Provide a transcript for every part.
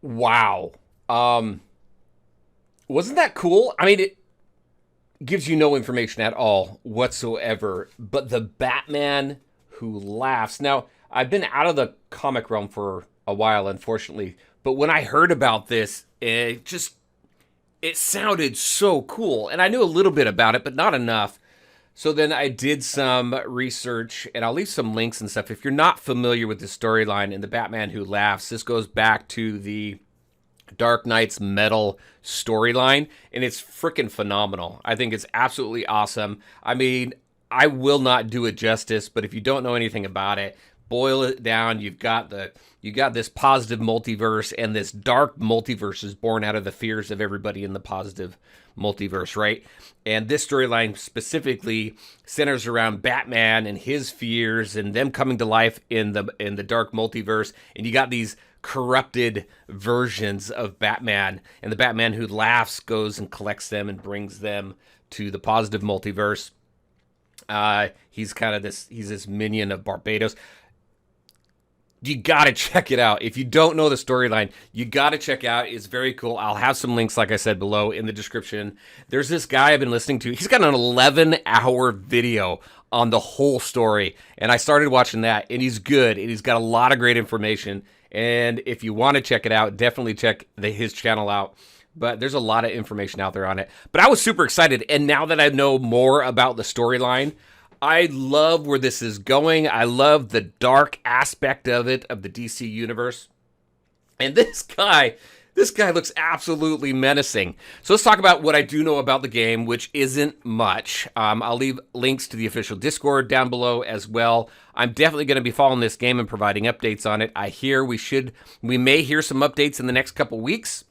Wow. Um, wasn't that cool? I mean, it gives you no information at all whatsoever, but the Batman who laughs. Now, I've been out of the comic realm for a while, unfortunately, but when I heard about this, it sounded so cool. And I knew a little bit about it, but not enough. So then I did some research, and I'll leave some links and stuff. If you're not familiar with the storyline in the Batman Who Laughs, this goes back to the Dark Knight's Metal storyline, and it's freaking phenomenal. I think it's absolutely awesome. I mean, I will not do it justice, but if you don't know anything about it, boil it down. You got this positive multiverse, and this dark multiverse is born out of the fears of everybody in the positive multiverse, right? And this storyline specifically centers around Batman and his fears and them coming to life in the dark multiverse. And you got these corrupted versions of Batman, and the Batman Who Laughs goes and collects them and brings them to the positive multiverse. He's this minion of Barbados. You gotta check it out. If you don't know the storyline, you gotta check out. It's very cool. I'll have some links, like I said, below in the description. There's this guy I've been listening to. He's got an 11-hour video on the whole story, and I started watching that, and he's good, and he's got a lot of great information. And if you want to check it out, definitely check his channel out. But there's a lot of information out there on it. But I was super excited, and now that I know more about the storyline, I love where this is going. I love the dark aspect of it, of the DC universe. And this guy looks absolutely menacing. So let's talk about what I do know about the game, which isn't much. I'll leave links to the official Discord down below as well. I'm definitely going to be following this game and providing updates on it. I hear we may hear some updates in the next couple weeks.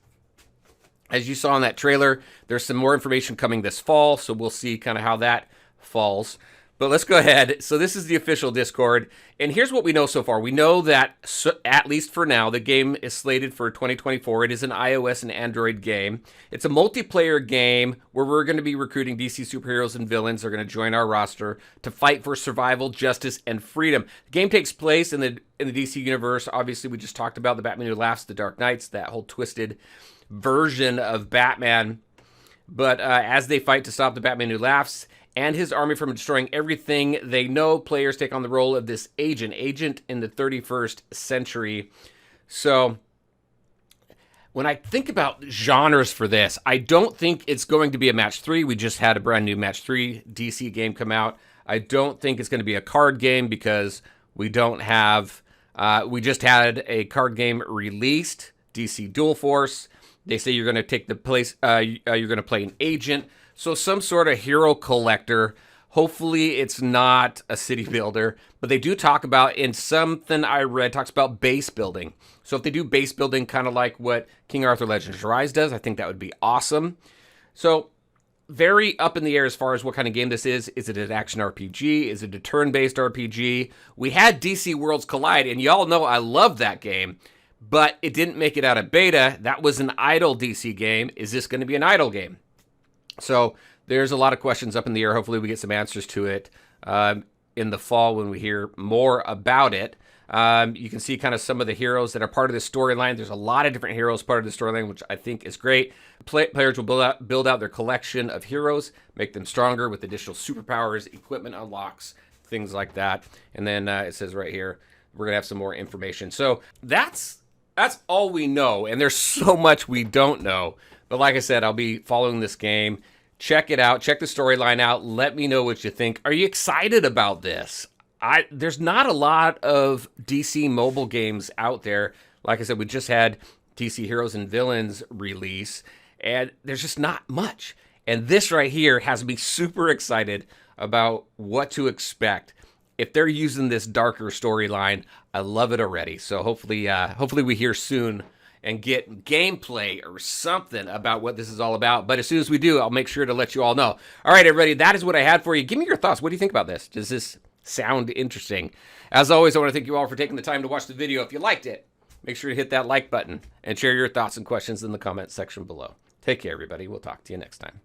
As you saw in that trailer, there's some more information coming this fall, so we'll see kind of how that falls. But let's go ahead. So this is the official Discord, and here's what we know so far. We know that, at least for now, the game is slated for 2024. It is an iOS and Android game. It's a multiplayer game where we're going to be recruiting DC superheroes and villains. They're going to join our roster to fight for survival, justice, and freedom. The game takes place in the DC universe. Obviously, we just talked about the Batman Who Laughs, the Dark Knights, that whole twisted version of Batman. But as they fight to stop the Batman Who Laughs and his army from destroying everything they know, players take on the role of this agent in the 31st century. So when I think about genres for this, I don't think it's going to be a match 3. We just had a brand new match 3 DC game come out. I don't think it's going to be a card game because we don't have, we just had a card game released, DC Dual Force. They say you're going to take the place, you're going to play an agent. So some sort of hero collector. Hopefully it's not a city builder, but they do talk about, in something I read, talks about base building. So if they do base building kind of like what King Arthur Legends Rise does, I think that would be awesome. So very up in the air as far as what kind of game this is. Is it an action RPG? Is it a turn-based RPG? We had DC Worlds Collide, and y'all know I love that game, but it didn't make it out of beta. That was an idle DC game. Is this going to be an idle game? So there's a lot of questions up in the air. Hopefully we get some answers to it in the fall when we hear more about it. You can see kind of some of the heroes that are part of this storyline. There's a lot of different heroes part of the storyline, which I think is great. Players will build out their collection of heroes, make them stronger with additional superpowers, equipment unlocks, things like that. And then it says right here, we're going to have some more information. So that's all we know, and there's so much we don't know. But like I said, I'll be following this game. Check it out. Check the storyline out. Let me know what you think. Are you excited about this? There's not a lot of DC mobile games out there. Like I said, we just had DC Heroes and Villains release, and there's just not much. And this right here has me super excited about what to expect. If they're using this darker storyline, I love it already. So hopefully we hear soon and get gameplay or something about what this is all about. But as soon as we do, I'll make sure to let you all know. All right, everybody, that is what I had for you. Give me your thoughts. What do you think about this? Does this sound interesting? As always, I want to thank you all for taking the time to watch the video. If you liked it, make sure to hit that like button and share your thoughts and questions in the comments section below. Take care, everybody. We'll talk to you next time.